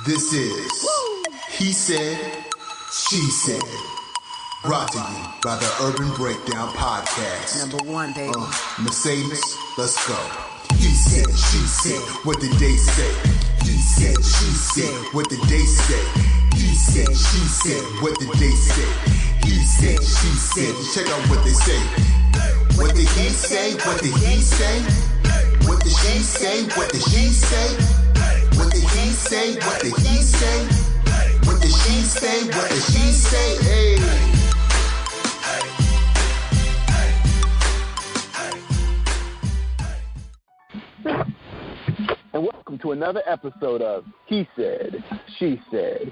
This is He Said, She Said. Brought to you by the Urban Breakdown Podcast. Number one, baby. Mercedes, let's go. He said, she said, what did they say? He said, she said, what did they say? He said, she said, what did they say? He said, she said, check out what they say. What did he say? What did he say? What did she say? What did she say? What did he say? What did he say? What did she say? What did she say? Hey. And welcome to another episode of He Said, She Said.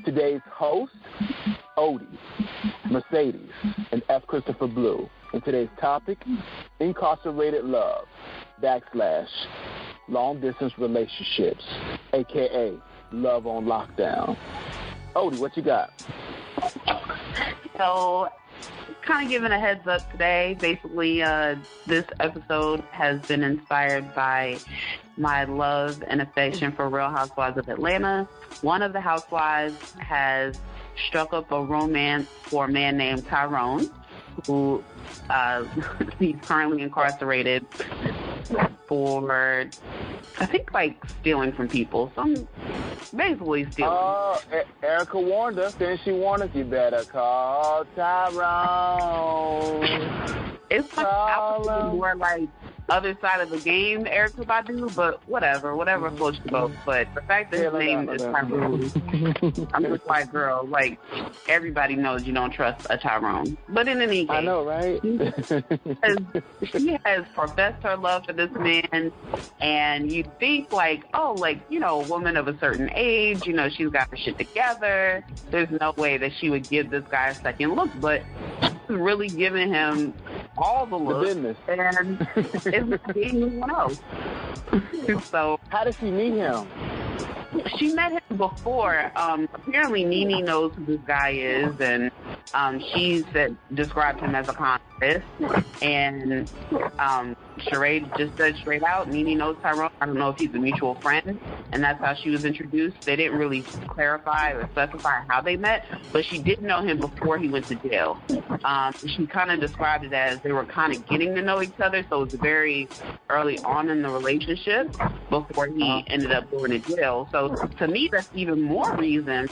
Today's host, Odie, Mercedes, and F. Christopher Blue. And today's topic, incarcerated love, / long-distance relationships, a.k.a. love on lockdown. Odie, what you got? So, kind of giving a heads up today. Basically, this episode has been inspired by my love and affection for Real Housewives of Atlanta. One of the housewives has struck up a romance for a man named Tyrone, who he's currently incarcerated for, I think, like stealing from people. So basically stealing. Oh, Erica warned us. Then she warned us, you better call Tyrone. It's like probably more like other side of the game, Erica Badu, but whatever floats your boat. But the fact that his name is Tyrone, I'm just like, girl, like, everybody knows you don't trust a Tyrone. But in any case, I know, right? she has professed her love for this man, and you think, like, oh, like, you know, a woman of a certain age, you know, she's got her shit together. There's no way that she would give this guy a second look, but she's really giving him all the looks, business. And it's not being anyone else. So, how did she meet him? She met him before. Apparently, Nene knows who this guy is, and she described him as a convicts. And Sheree just said straight out, Nene knows Tyrone. I don't know if he's a mutual friend, and that's how she was introduced. They didn't really clarify or specify how they met, but she did know him before he went to jail. She kind of described it as they were kind of getting to know each other, so it was very early on in the relationship before he ended up going to jail. So to me, that's even more reason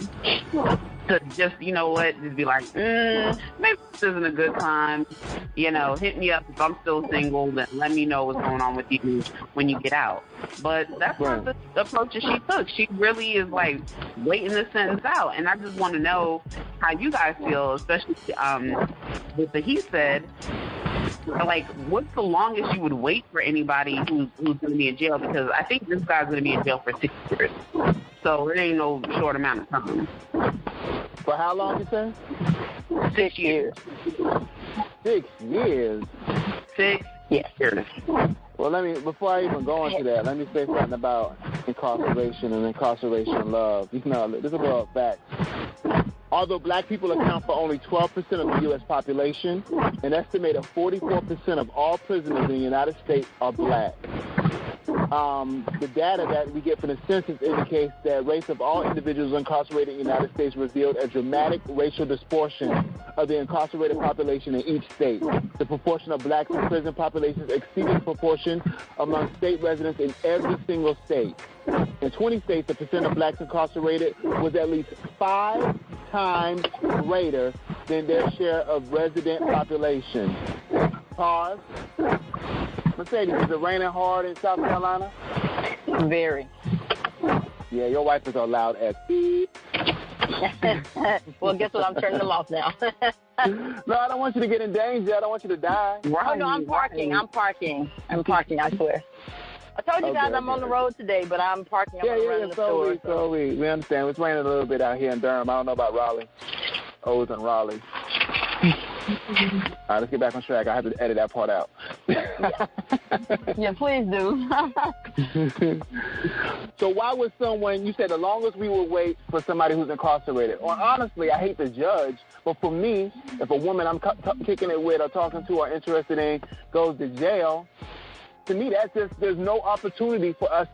to just, you know what, just be like, maybe this isn't a good time. You know, hit me up if I'm still single, then let me know what's going on with you when you get out. But that's not the approach that she took. She really is, like, waiting this sentence out. And I just want to know how you guys feel, especially with the he said. Like, what's the longest you would wait for anybody who's going to be in jail? Because I think this guy's going to be in jail for 6 years. So it ain't no short amount of time. For how long, you say? 6 years. 6 years? 6 years. Well, before I even go into that, let me say something about incarceration and incarceration love. You know, this is about facts. Although black people account for only 12% of the U.S. population, an estimated 44% of all prisoners in the United States are black. The data that we get from the census indicates that race of all individuals incarcerated in the United States revealed a dramatic racial disproportion of the incarcerated population in each state. The proportion of blacks in prison populations exceeded the proportion among state residents in every single state. In 20 states, the percent of blacks incarcerated was at least 5 times greater than their share of resident population. Pause. Mercedes, is it raining hard in South Carolina? Very. Yeah, your wipers are loud as beep. Well, guess what? I'm turning them off now. No, I don't want you to get in danger. I don't want you to die. Oh, no, I'm parking, I swear. I told you guys I'm on the road today, but I'm parking. I'm running the store. So we understand. It's raining a little bit out here in Durham. I don't know about Raleigh. O's and Raleigh. All right, let's get back on track. I have to edit that part out. Yeah, please do. So why would someone, you said the longest we would wait for somebody who's incarcerated? Or honestly, I hate to judge, but for me, if a woman I'm kicking it with or talking to or interested in goes to jail, to me, that's just, there's no opportunity for us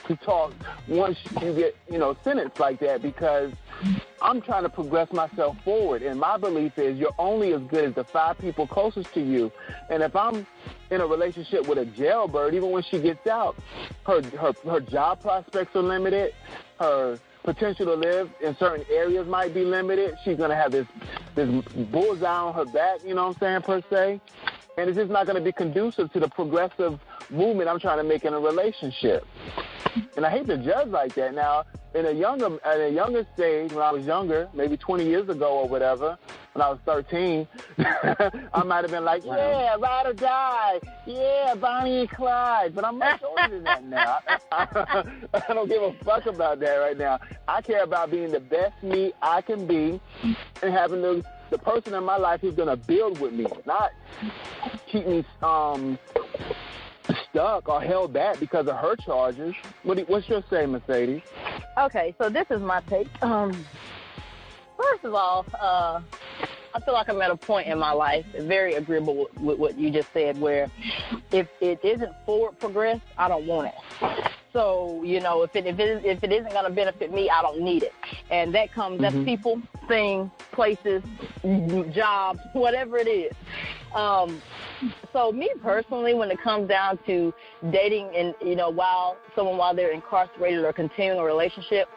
to talk once you get, sentenced like that, because I'm trying to progress myself forward. And my belief is you're only as good as the 5 people closest to you. And if I'm in a relationship with a jailbird, even when she gets out, her job prospects are limited. Her potential to live in certain areas might be limited. She's going to have this bullseye on her back, per se. And it's just not going to be conducive to the progressive movement I'm trying to make in a relationship. And I hate to judge like that. Now, at a younger stage, when I was younger, maybe 20 years ago or whatever, when I was 13, I might have been like, yeah, ride or die, yeah, Bonnie and Clyde. But I'm much older than that now. I don't give a fuck about that right now. I care about being the best me I can be and having the person in my life who's going to build with me, not keep me stuck or held back because of her charges. What's your say, Mercedes? Okay, so this is my take. First of all, I feel like I'm at a point in my life, very agreeable with what you just said, where if it isn't forward progress, I don't want it. So, if it isn't going to benefit me, I don't need it. And that comes, that's people, things, places, jobs, whatever it is. So me personally, when it comes down to dating and, while they're incarcerated or continuing a relationship,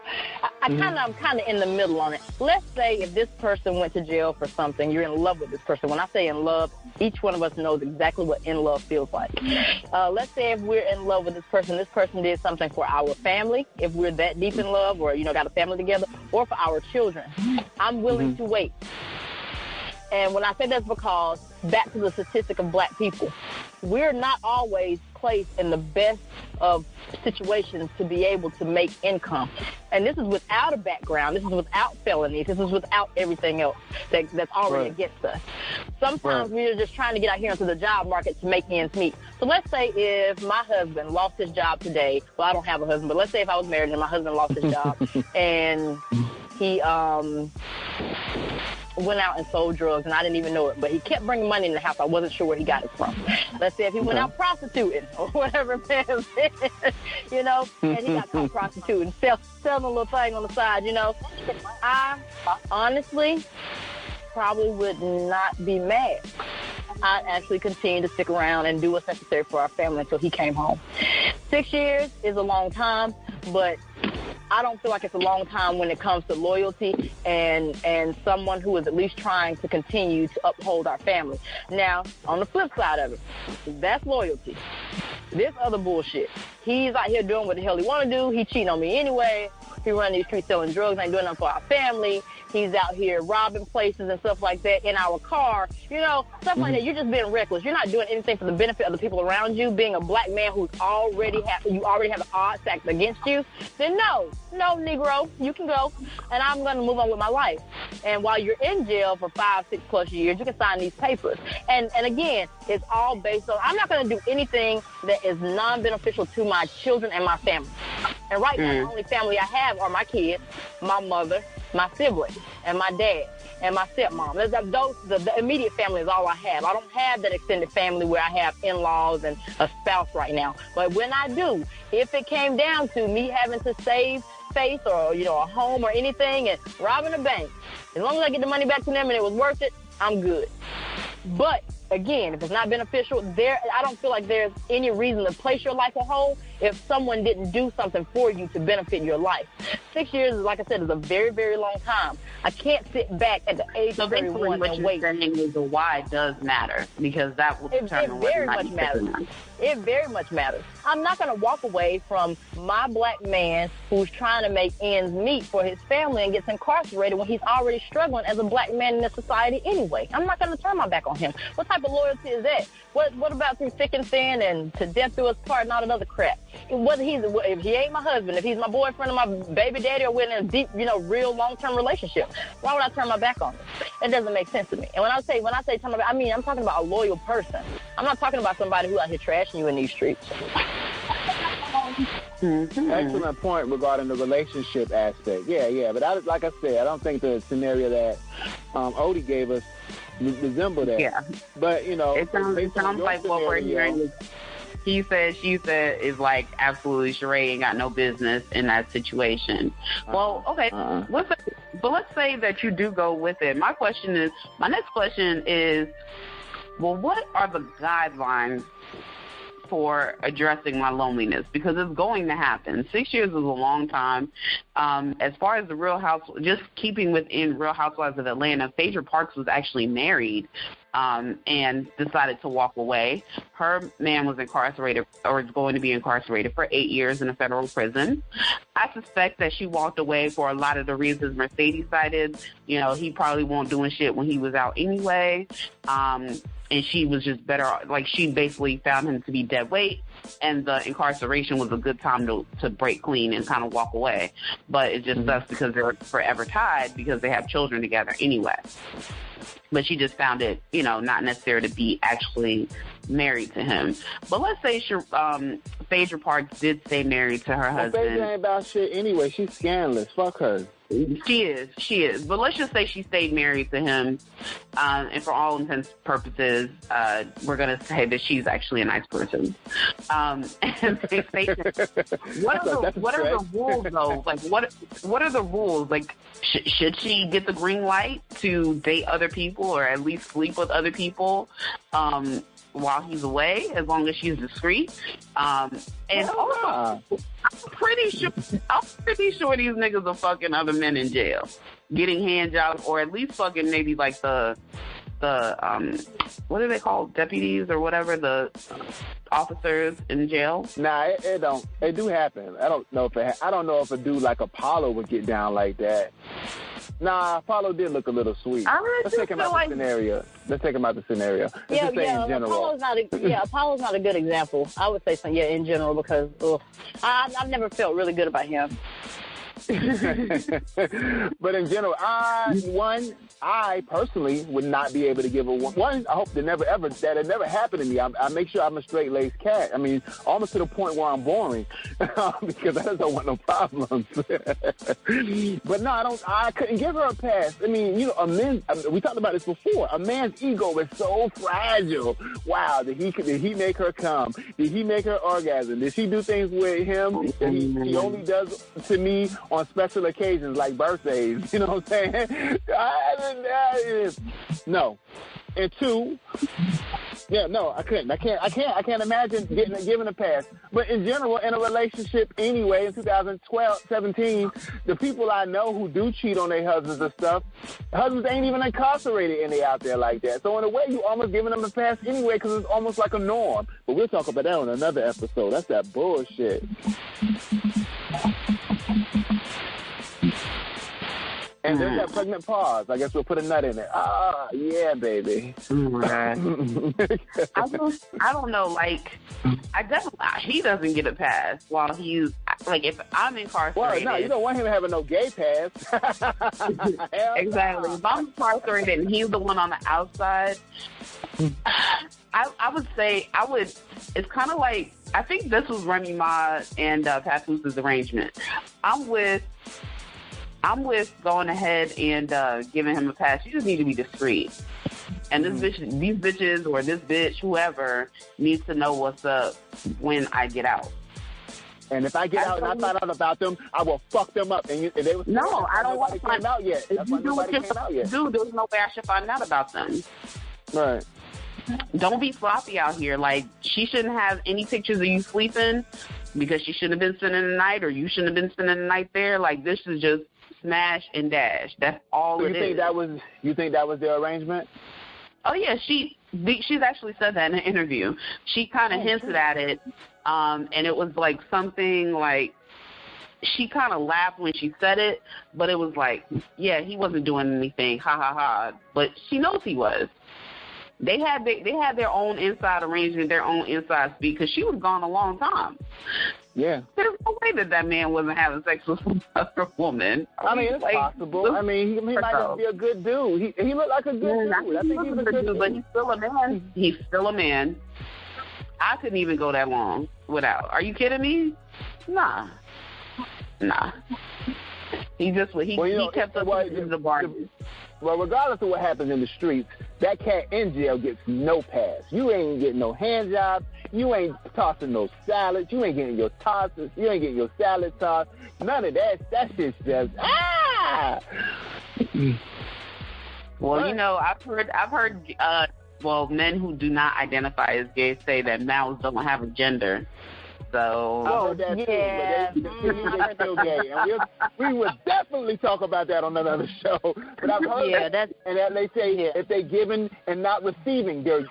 I'm kind of in the middle on it. Let's say if this person went to jail for something, you're in love with this person. When I say in love, each one of us knows exactly what in love feels like. Let's say if we're in love with this person did something for our family, if we're that deep in love or, got a family together, or for our children, I'm willing to wait. And when I say that's because, back to the statistic of black people, we're not always placed in the best of situations to be able to make income. And this is without a background. This is without felonies. This is without everything else that's already against us. Sometimes we're just trying to get out here into the job market to make ends meet. So let's say if my husband lost his job today, well, I don't have a husband, but let's say if I was married and my husband lost his job and he went out and sold drugs, and I didn't even know it, but he kept bringing money in the house. I wasn't sure where he got it from. Let's say if he went out prostituting or whatever, and he got caught prostituting, selling a little thing on the side, I honestly probably would not be mad. I'd actually continue to stick around and do what's necessary for our family until he came home. 6 years is a long time, but I don't feel like it's a long time when it comes to loyalty and someone who is at least trying to continue to uphold our family. Now, on the flip side of it, that's loyalty. This other bullshit. He's out here doing what the hell he want to do. He cheating on me anyway. He running these streets selling drugs, ain't doing nothing for our family. He's out here robbing places and stuff like that in our car. Stuff like that. You're just being reckless. You're not doing anything for the benefit of the people around you. Being a black man who's already have the odds stacked against you, then no, Negro, you can go, and I'm going to move on with my life. And while you're in jail for 5, 6+ years, you can sign these papers. And again, it's all based on, I'm not going to do anything that is non-beneficial to my children and my family. And right now, the only family I have are my kids, my mother, my siblings, and my dad, and my stepmom. The immediate family is all I have. I don't have that extended family where I have in-laws and a spouse right now. But when I do, if it came down to me having to save face or, a home or anything and robbing a bank, as long as I get the money back to them and it was worth it, I'm good. But again, if it's not beneficial, I don't feel like there's any reason to place your life on hold if someone didn't do something for you to benefit your life. 6 years, like I said, is a very, very long time. I can't sit back at the age of 31 and wait. What you're saying is the why does matter, because that will determine whether or not you pick or not. It very much matters. I'm not going to walk away from my black man who's trying to make ends meet for his family and gets incarcerated when he's already struggling as a black man in this society anyway. I'm not going to turn my back on him. What type of loyalty is that? What about through thick and thin and to death do us part and all that other crap? If he ain't my husband, if he's my boyfriend or my baby daddy, or we're in a deep, real long-term relationship, why would I turn my back on him? It doesn't make sense to me. And when I say turn my back, I mean I'm talking about a loyal person. I'm not talking about somebody who out here trashing you in these streets. Excellent point regarding the relationship aspect. Yeah. But like I said, I don't think the scenario that Odie gave us resemble that. Yeah. But, it sounds like what we're hearing is he said, she said is like absolutely Sheree ain't got no business in that situation. Well, okay, let's say that you do go with it. My next question is, well, what are the guidelines for addressing my loneliness? Because it's going to happen. 6 years is a long time. As far as the Real Housewives, just keeping within Real Housewives of Atlanta, Phaedra Parks was actually married and decided to walk away. Her man was incarcerated, or is going to be incarcerated for 8 years in a federal prison. I suspect that she walked away for a lot of the reasons Mercedes cited. You know, he probably won't doing shit when he was out anyway. And she was just better, like she basically found him to be dead weight, and the incarceration was a good time to break clean and kind of walk away. But it just sucks because they're forever tied because they have children together anyway. But she just found it, you know, not necessary to be actually married to him. But let's say Phaedra Parks did stay married to her husband. Phaedra ain't about shit anyway. She's scandalous. Fuck her. She is. But let's just say she stayed married to him, and for all intents and purposes, we're going to say that she's actually a nice person. And what are the rules, though? Like, what are the rules? Like, should she get the green light to date other people or at least sleep with other people while he's away, as long as she's discreet? And also, I'm pretty sure these niggas are fucking other men in jail, getting hand jobs, or at least fucking maybe like the what are they called, deputies or whatever, the officers in jail. Nah, it don't. It do happen. I don't know if a dude like Apollo would get down like that. Nah, Apollo did look a little sweet. Let's take him out the scenario. In general. Apollo's not a good example. I would say in general, because I've never felt really good about him. But in general, I personally would not be able to give a one. I hope that it never happened to me. I make sure I'm a straight-laced cat. I mean, almost to the point where I'm boring because I just don't want no problems. But no, I couldn't give her a pass. I mean, you know, we talked about this before. A man's ego is so fragile. Wow, did he make her come? Did he make her orgasm? Did she do things with him that he only does to me on special occasions like birthdays? You know what I'm saying? No. And two, I couldn't. I can't imagine giving a pass. But in general, in a relationship anyway, in 17, the people I know who do cheat on their husbands and stuff, husbands ain't even incarcerated and they out there like that. So in a way, you almost giving them a pass anyway because it's almost like a norm. But we'll talk about that on another episode. That's that bullshit. And there's that pregnant pause. I guess we'll put a nut in it. Ah, yeah, baby. I don't know. Like, he doesn't get a pass while he's, like, if I'm incarcerated. Well, no, you don't want him having no gay pass. Exactly. If I'm incarcerated and he's the one on the outside, I would say it's kind of like, I think this was Remy Ma and Papoose' arrangement. I'm with going ahead and giving him a pass. You just need to be discreet. And these bitches, or this bitch, whoever, needs to know what's up when I get out. And if I get out and I find out about them, I will fuck them up. And they was no, I don't want to find out yet. That's why nobody came out yet. Dude, there's no way I should find out about them. Right. Don't be sloppy out here. Like, she shouldn't have any pictures of you sleeping because she shouldn't have been spending the night, or you shouldn't have been spending the night there. Like, this is just smash and dash. That's all so it is. You think that was their arrangement? Oh yeah, she's actually said that in an interview. She kind of hinted at it, and it was like something like, she kind of laughed when she said it, but it was like, yeah, he wasn't doing anything, ha ha ha. But she knows he was. They had their own inside arrangement, their own inside speak, because she was gone a long time. Yeah. There's no way that man wasn't having sex with another woman. I mean, it's possible. I mean, he might just be a good dude. He looked like a good dude. I think he's a good dude. But he's still a man. He's still a man. I couldn't even go that long without. Are you kidding me? Nah. He kept us in the bar. Well, regardless of what happens in the streets, that cat in jail gets no pass. You ain't getting no hand jobs. You ain't tossing no salads. You ain't getting your tosses. You ain't getting your salad tossed. None of that. That shit's just Well, you know, I've heard men who do not identify as gay say that mouths don't have a gender. So I heard that too, but they're still gay, and we would definitely talk about that on another show. But I've heard that they say if they're giving and not receiving, they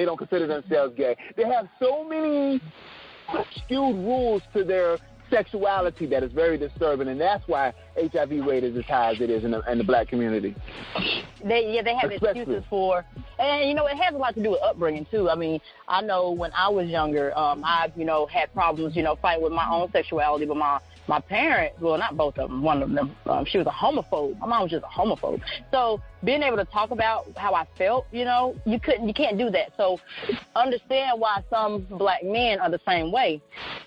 don't consider themselves gay. They have so many skewed rules to their sexuality that is very disturbing, and that's why HIV rate is as high as it is in the black community. They have excuses for, and you know, it has a lot to do with upbringing too. I mean, I know when I was younger, I've had problems, fighting with my own sexuality, but my parents, well, not both of them, one of them, she was a homophobe. My mom was just a homophobe. So being able to talk about how I felt, you can't do that. So understand why some black men are the same way.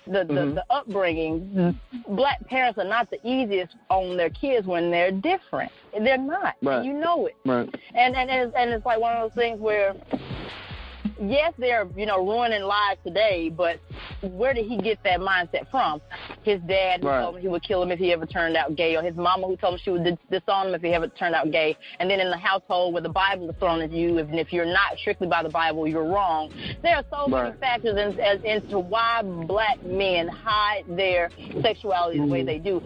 The upbringing, black parents are not the easiest on their kids when they're different. They're not. Right. And you know it. Right. And it's like one of those things where, yes, they're, ruining lives today, but where did he get that mindset from? His dad who told him he would kill him if he ever turned out gay, or his mama who told him she would disown him if he ever turned out gay. And then in the household where the Bible is thrown at you, and if you're not strictly by the Bible, you're wrong. There are so many factors into why black men hide their sexuality the way they do.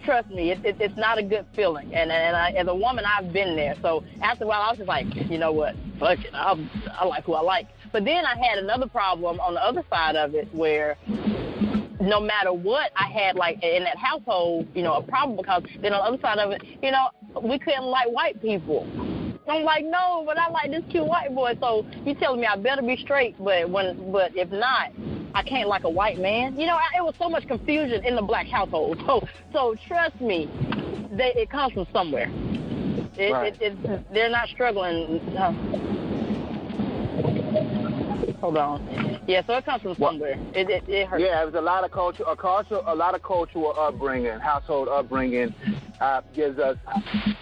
Trust me, it's not a good feeling. And as a woman, I've been there. So after a while, I was just like, you know what? Fuck it. I like who I like. But then I had another problem on the other side of it where no matter what, I had, like, in that household, a problem, because then on the other side of it, we couldn't like white people. I'm like, no, but I like this cute white boy. So you telling me I better be straight, but if not, I can't like a white man. It was so much confusion in the black household. So trust me, it comes from somewhere. They're not struggling. Hold on. Yeah, so it comes from somewhere. It hurts. Yeah, it was a lot of cultural upbringing, household upbringing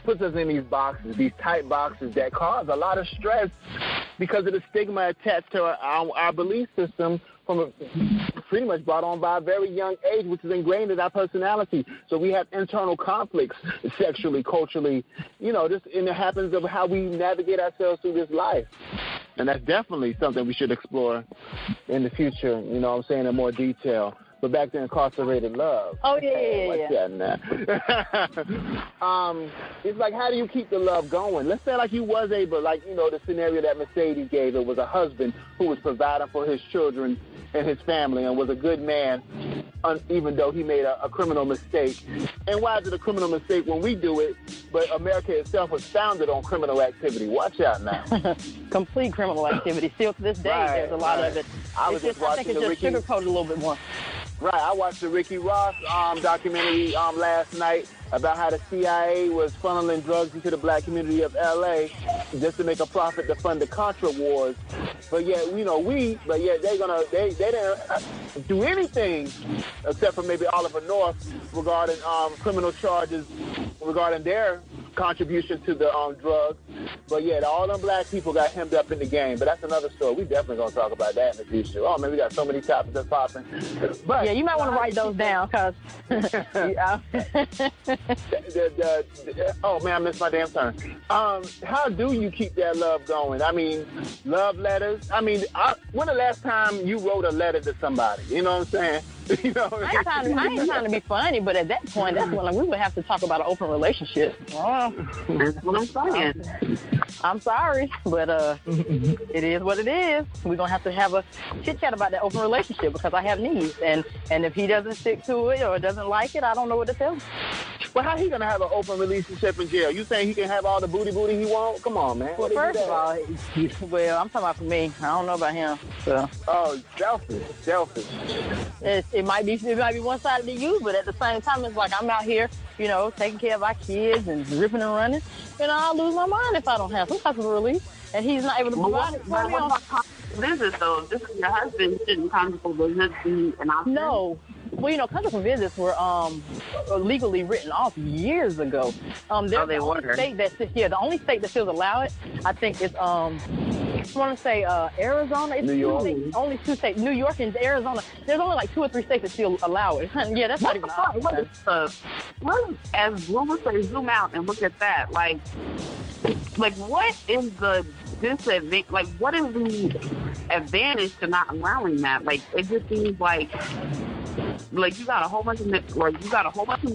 puts us in these boxes, these tight boxes that cause a lot of stress because of the stigma attached to our belief system pretty much brought on by a very young age, which is ingrained in our personality. So we have internal conflicts sexually, culturally, and it happens of how we navigate ourselves through this life. And that's definitely something we should explore in the future, in more detail. But back to Incarcerated Love. Oh, yeah. What's that now? It's like, how do you keep the love going? Let's say like you was able, the scenario that Mercedes gave, it was a husband who was providing for his children and his family and was a good man, even though he made a criminal mistake. And why is it a criminal mistake when we do it, but America itself was founded on criminal activity? Watch out now. Complete criminal activity. Still to this day, there's a lot of it. I think it's just sugarcoated a little bit more. Right. I watched the Ricky Ross documentary last night about how the CIA was funneling drugs into the black community of L.A. just to make a profit to fund the Contra wars. But yet, they didn't do anything except for maybe Oliver North regarding criminal charges regarding their contribution to the drugs. But yeah, all them black people got hemmed up in the game. But that's another story. We definitely gonna talk about that in the future. Oh man, we got so many topics that's popping. But yeah, you might want to write those down, cause oh man, I missed my damn turn. How do you keep that love going? I mean, love letters. I mean, when the last time you wrote a letter to somebody? You know what I'm saying? I ain't trying to be funny, but at that point, that's when we would have to talk about an open relationship. That's what I'm saying. I'm sorry, but it is what it is. We're gonna have a chit chat about that open relationship because I have needs, and if he doesn't stick to it or doesn't like it, I don't know what to tell him. Well, how he gonna have an open relationship in jail? You saying he can have all the booty he want? Come on, man. Well, first of all, well, I'm talking about for me. I don't know about him. So. Oh, selfish. It might be one-sided to you, but at the same time, it's like I'm out here, taking care of our kids and ripping and running. I'll lose my mind if I don't have some type of relief, and he's not able to provide it for me. What about visits, though? This is your husband. Shouldn't conjugal visits be an option? No. Well, conjugal visits were legally written off years ago. The only state that still allow it, I think, is want to say Arizona. It's New York. only 2 states. New York and Arizona. There's only like 2 or 3 states that still allow it. Yeah, that's not even an option. As Blue would say, zoom out and look at that. Like what is the disadvantage? Like, what is the advantage to not allowing that? Like, it just seems like you got a whole bunch of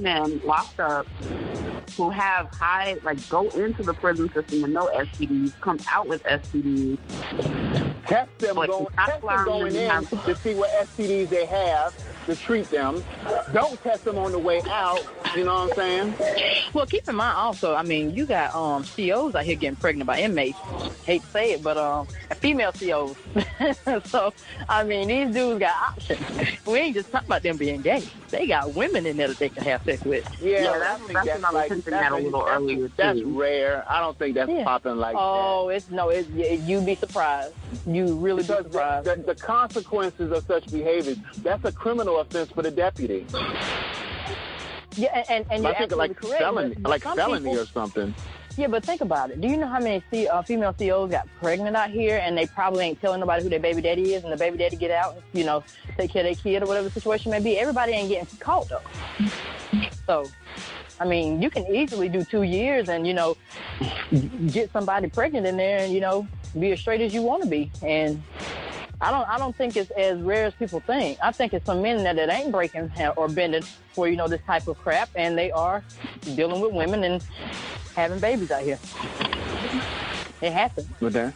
men locked up who have high, like, go into the prison system with no STDs, come out with STDs. Test them going in to see what STDs they have, to treat them. Don't test them on the way out. You know what I'm saying? Well, keep in mind also, I mean, you got COs out here getting pregnant by inmates. Hate to say it, but female COs. So, I mean, these dudes got options. We ain't just talking about them being gay. They got women in there that they can have sex with. Yeah, that's a little earlier. That's rare. I don't think that's popping like that. You'd be surprised. You really be surprised. The consequences of such behavior, that's a criminal offense for the deputy. Yeah, and you're absolutely correct. Felony or something. Yeah, but think about it. Do you know how many female COs got pregnant out here and they probably ain't telling nobody who their baby daddy is, and the baby daddy get out and, you know, take care of their kid or whatever the situation may be? Everybody ain't getting caught, though. So, I mean, you can easily do 2 years and, you know, get somebody pregnant in there and, you know, be as straight as you want to be. And I don't think it's as rare as people think. I think it's some men that ain't breaking or bending for, you know, this type of crap, and they are dealing with women and having babies out here. It happens. Well, damn.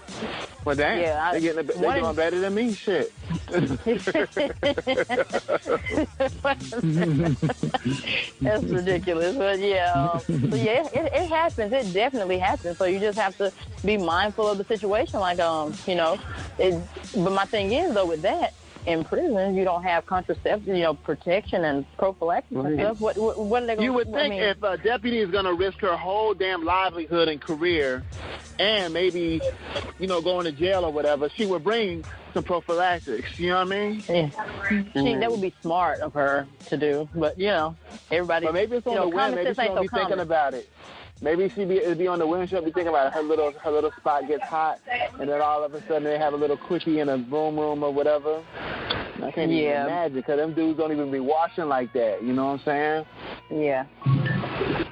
Yeah, they're doing better than me. Shit. That's ridiculous. But yeah, it happens. It definitely happens. So you just have to be mindful of the situation. Like, you know, but my thing is, though, with that, in prison, you don't have contraception, you know, protection and prophylaxis and stuff. What are they going to do? You would think if a deputy is going to risk her whole damn livelihood and career and maybe, you know, going to jail or whatever, she would bring some prophylactics. You know what I mean? Yeah. That would be smart of her to do. But, you know, everybody... But maybe it's on the whim. Maybe she won't be thinking about it. Maybe it'd be on the whim. She'll be thinking about it. Her little spot gets hot, and then all of a sudden they have a little quickie in a room or whatever. I can't even imagine, because them dudes don't even be washing like that. You know what I'm saying? Yeah.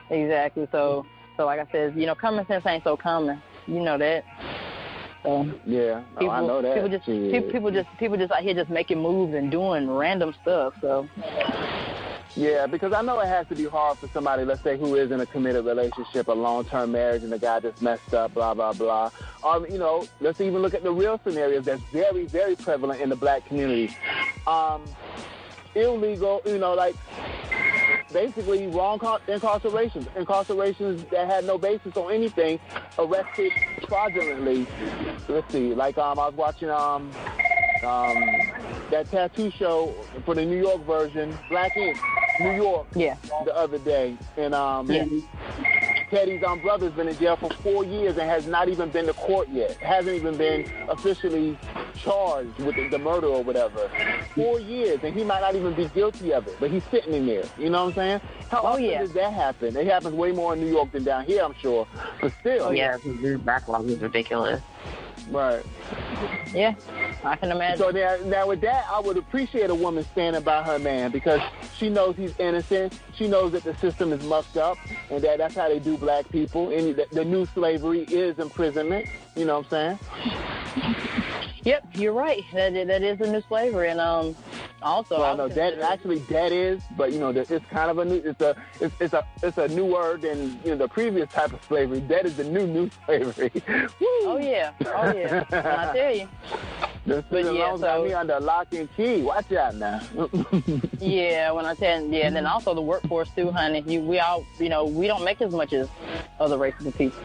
Exactly. So like I said, you know, common sense ain't so common. You know that. So yeah, I know that. People just out here just making moves and doing random stuff. So. Yeah, because I know it has to be hard for somebody, let's say, who is in a committed relationship, a long-term marriage, and the guy just messed up, blah, blah, blah. You know, let's even look at the real scenarios that's very, very prevalent in the black community. Illegal, you know, like, basically wrong incarcerations that had no basis on anything, arrested fraudulently. Let's see, like, I was watching, that tattoo show for the New York version, Black Ink, New York, the other day. And Teddy's brother's been in jail for 4 years and has not even been to court yet. Hasn't even been officially charged with the murder or whatever. 4 years, and he might not even be guilty of it, but he's sitting in there. You know what I'm saying? How often does that happen? It happens way more in New York than down here, I'm sure. But still. Oh, yeah, the backlog is ridiculous. Right. Yeah, I can imagine. So now with that, I would appreciate a woman standing by her man, because she knows he's innocent. She knows that the system is mucked up, and that's how they do black people. And the new slavery is imprisonment. You know what I'm saying? Yep, you're right. That is the new slavery, and also. Well, no, that is, but you know, it's kind of a new. It's a new word than, you know, the previous type of slavery. That is the new slavery. Oh yeah. I tell you. The student loans got me under lock and key. Watch out now. Yeah, when I tell you, and then also the workforce too, honey. We all, you know, we don't make as much as other races of people.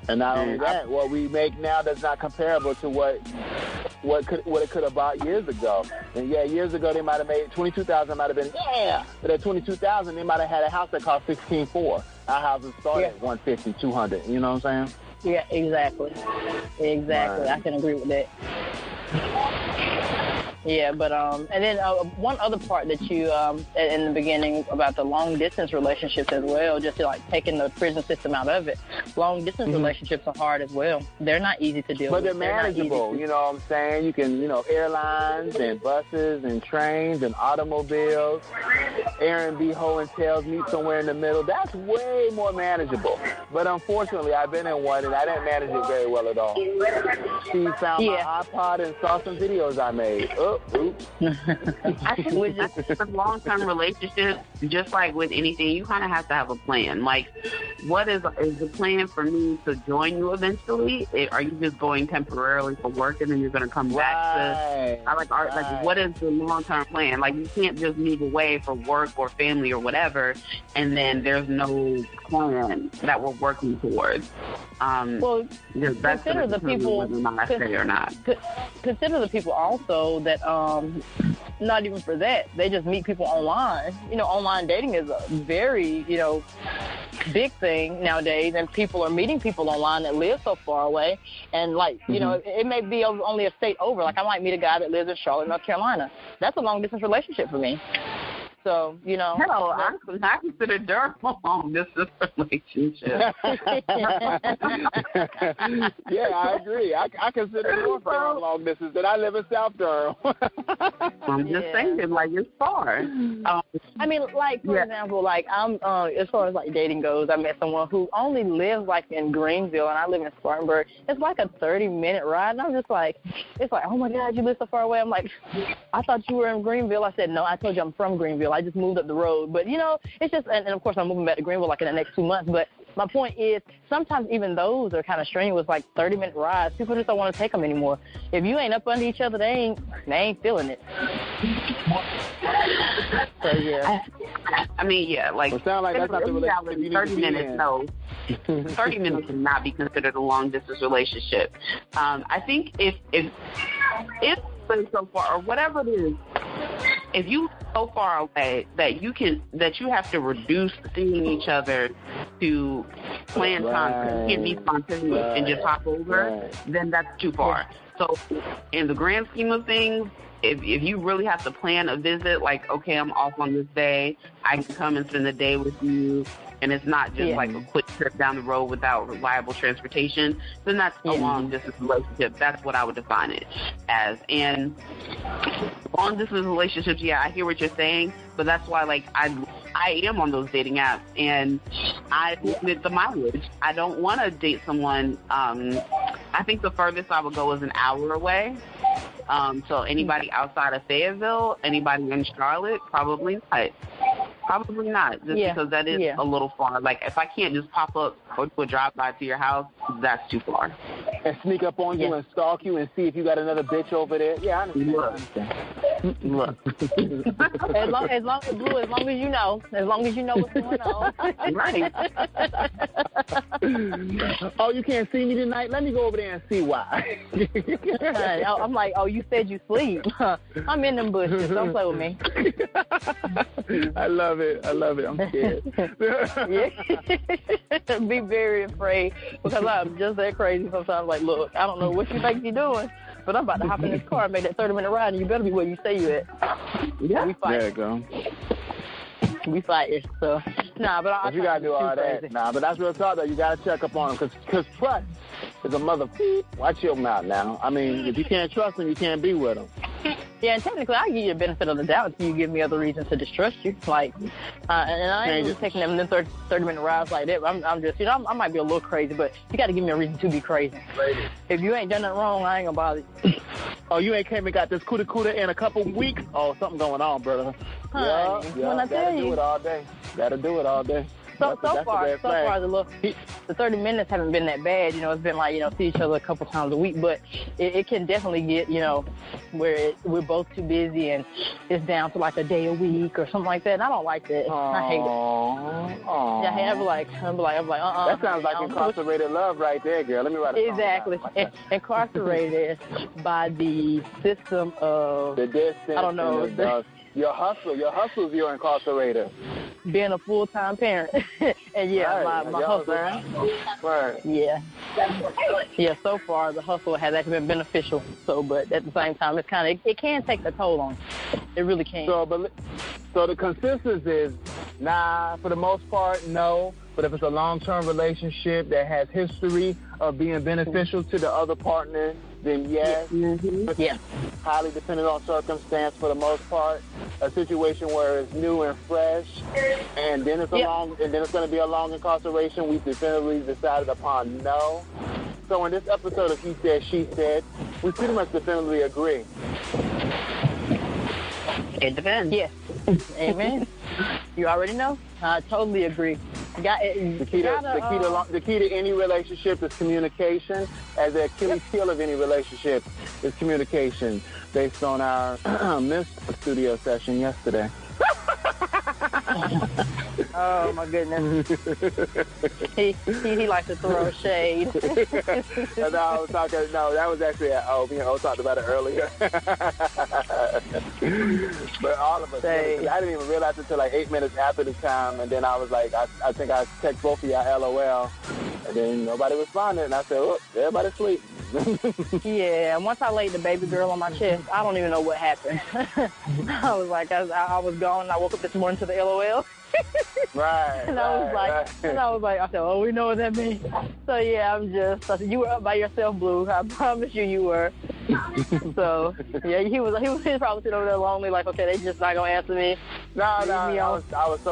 And not only that, what we make now that's not comparable to what it could have bought years ago. And years ago they might have made $22,000. Might have been but at $22,000 they might have had a house that cost $16,400. Our houses started at $150, $200. You know what I'm saying? Yeah, exactly. Right. I can agree with that. Yeah, but and then one other part that you in the beginning about the long distance relationships as well, just to, like, taking the prison system out of it. Long distance relationships are hard as well. They're not easy to deal with. But they're manageable, you know what I'm saying? You can, airlines and buses and trains and automobiles, Airbnb hotels, meet somewhere in the middle. That's way more manageable. But unfortunately, I've been in one and I didn't manage it very well at all. She found my iPod and saw some videos I made. Oops. I think with just a long-term relationship, just like with anything, you kind of have to have a plan. Like, what is the plan for me to join you eventually? Are you just going temporarily for work and then you're going to come back to? Like, what is the long-term plan? Like, you can't just move away for work or family or whatever, and then there's no plan that we're working towards. Consider the people. Consider the people also that not even for that, they just meet people online. Online dating is a very big thing nowadays, and people are meeting people online that live so far away, and it may be only a state over. Like, I might meet a guy that lives in Charlotte, North Carolina. That's a long distance relationship for me. So, No, I consider Durham a long-distance relationship. Yeah, I agree. I consider North Durham long distance, but I live in South Durham. I'm just saying, like, it's far. I mean, like, for example, like, I'm, as far as, like, dating goes, I met someone who only lives, like, in Greenville, and I live in Spartanburg. It's like a 30-minute ride, and I'm just like, it's like, oh, my God, you live so far away. I'm like, I thought you were in Greenville. I said, no, I told you I'm from Greenville. I just moved up the road. But, it's just, and of course I'm moving back to Greenville like in the next 2 months. But my point is, sometimes even those are kind of strenuous, like 30-minute rides. People just don't want to take them anymore. If you ain't up under each other, they ain't feeling it. So, yeah. I mean, yeah, like, it sounds like that's not the relationship you need 30 to be minutes, in. no. 30 minutes would not be considered a long-distance relationship. I think if so far, or whatever it is, if you so far away that you have to reduce seeing each other to plan time, you can't be spontaneous and just hop over, then that's too far. So in the grand scheme of things, if you really have to plan a visit, like, okay, I'm off on this day, I can come and spend the day with you, and it's not just like a quick trip down the road without reliable transportation, then that's a long-distance relationship. That's what I would define it as. And long-distance relationships, I hear what you're saying, but that's why, like, I am on those dating apps, and I limit the mileage. I don't want to date someone. I think the furthest I would go is an hour away. So anybody outside of Fayetteville, anybody in Charlotte, probably not. Probably not, just because that is a little far. Like, if I can't just pop up or do a drive-by to your house, that's too far. And sneak up on you and stalk you and see if you got another bitch over there. Yeah, I understand. Look. as long as you know what's going on. Right. Oh, you can't see me tonight? Let me go over there and see why. I'm like, oh, you said you sleep. I'm in them bushes. Don't play with me. I love it. I'm scared. Be very afraid, because I'm just that crazy sometimes. Like, look, I don't know what you think you're doing, but I'm about to hop in this car and make that 30-minute ride, and you better be where you say you at. Yeah, we fight. There you go. We fight. So, but you gotta do all that. Crazy. But that's real talk though. You gotta check up on them, because trust is a mother. Watch your mouth now. I mean, if you can't trust them, you can't be with them. Yeah, and technically, I give you the benefit of the doubt until you give me other reasons to distrust you. Like, and I ain't just taking them 30-minute rides like that. I'm just, I might be a little crazy, but you got to give me a reason to be crazy. If you ain't done nothing wrong, I ain't gonna bother you. Oh, you ain't came and got this cuda in a couple weeks? Oh, something going on, brother. Yeah, gotta do it all day. So far, the 30 minutes haven't been that bad. It's been like, see each other a couple times a week, but it can definitely get, where we're both too busy and it's down to like a day a week or something like that. And I don't like that. I hate it. Yeah, I'm like, That sounds like incarcerated love right there, girl. Let me write it down. Exactly. Incarcerated by the system of the distance. I don't know. Your hustle's your incarcerator. Being a full-time parent. And right. my hustle. Right. Yeah. Yeah, so far the hustle has actually been beneficial. So, but at the same time, it can take a toll on you. It really can. So the consensus is, nah, for the most part, no. But if it's a long-term relationship that has history of being beneficial to the other partner, then yes. Mm-hmm. Yeah. Highly dependent on circumstance for the most part. A situation where it's new and fresh, and then it's going to be a long incarceration. We definitively decided upon no. So in this episode of He Said, She Said, we pretty much definitively agree. It depends. Yes. Amen. You already know. I totally agree. The key to any relationship is communication. As the Achilles heel of any relationship is communication, based on our Miss Studio session yesterday. Oh my goodness. he likes to throw shade. No, that was actually me and O talked about it earlier. But all of us, I didn't even realize it until like 8 minutes after the time, and then I was like, I think I text both of y'all LOL, and then nobody responded, and I said, oh, everybody sleep. Yeah, once I laid the baby girl on my chest, I don't even know what happened. I was like, I was gone, and I woke up this morning to the LOL. Right. And I was like, I said, oh, we know what that means. So yeah, I said, you were up by yourself, Blue. I promise you were. So yeah, he was probably sitting over there lonely, like, okay, they just not gonna answer me. No, I was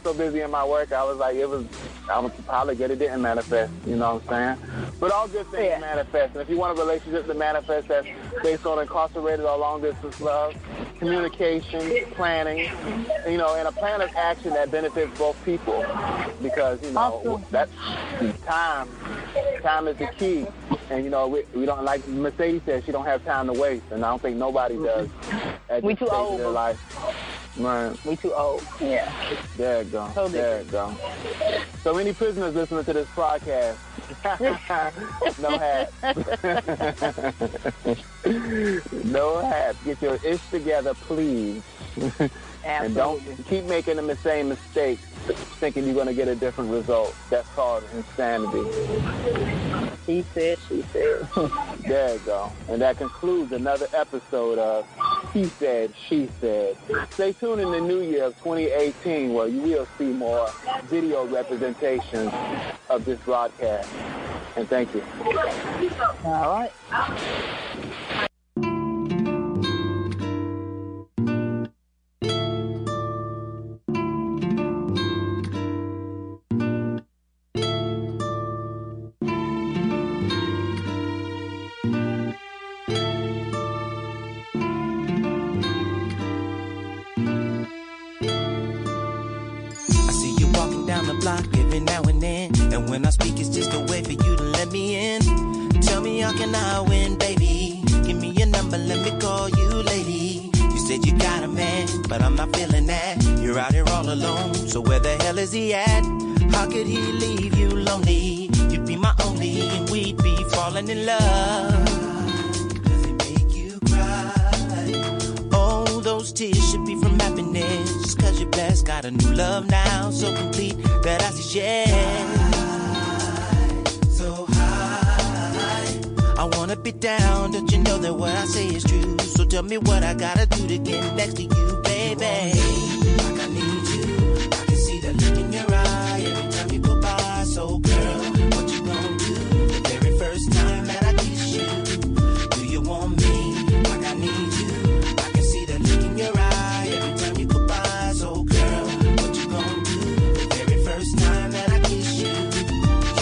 so busy in my work. I was like, I was probably good. It didn't manifest. You know what I'm saying? But all good things manifest. And if you want a relationship to manifest that's based on incarcerated or long distance love, communication, planning, and a plan of action that benefits both people, because that's time. Time is the key, and we don't, like Mercedes says, she don't have time to waste, and I don't think nobody does at this stage of their life. Right. We too old. Yeah. There you go. Totally. There you go. So any prisoners listening to this podcast, no hats. No hats. Get your ish together, please. And don't keep making the same mistakes, thinking you're going to get a different result. That's called insanity. He said, she said. There you go. And that concludes another episode of He Said, She Said. Stay tuned in the new year of 2018, where you will see more video representations of this broadcast. And thank you. All right. Block every now and then, and when I speak, it's just a way for you to let me in. Tell me how can I win, baby? Give me your number, let me call you, lady. You said you got a man, but I'm not feeling that. You're out here all alone, so where the hell is he at? How could he leave you lonely? You'd be my only, and we'd be falling in love. Does it make you cry? Oh, those tears should be from happiness. Just 'cause you're blessed, got a new love now, so complete that I see share. So high, I wanna be down. Don't you know that what I say is true? So tell me what I gotta do to get next to you, baby. Like I need you. I can see the look in your eye every time you go by. So girl, what you gonna do the very first time that I kiss you? Do you want me like I need you? I can see the look in your eye every time you go by. So girl, what you gonna do the very first time that I kiss you?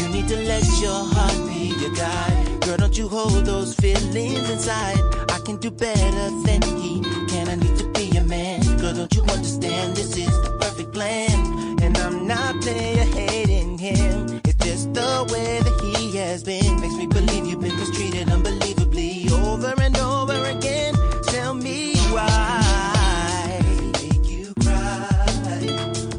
You need to let your heart be your guide. Girl, don't you hold those feelings inside. I can do better than he can. I need to be your man. Girl, don't you understand? This is the perfect plan. And I'm not player hating him. It's just the way that he has been. Makes me believe you've been mistreated unbelievably over and over again. Tell me why. Make you cry.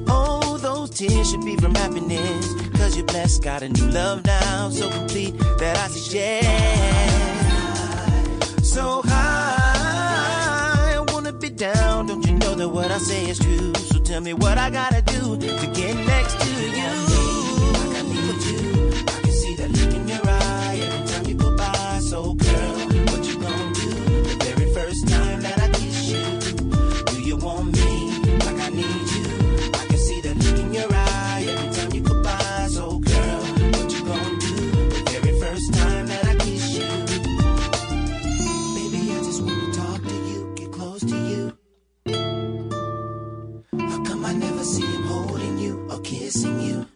Oh, those tears should be from happiness. 'Cause you're blessed, got a new love now, so complete that I see share. So high, I wanna be down, don't you know know that what I say is true. So tell me what I gotta do to get next to you. Like I need you. I can see that look in your eye every time you go by. So girl, what you gonna do the very first time that I kiss you? Do you want me like I need you? I can see that look in your eye every time you go by. So girl, what you gonna do the very first time that I kiss you? Baby, I just wanna talk to you, get close to you. How come I never see him holding you or kissing you?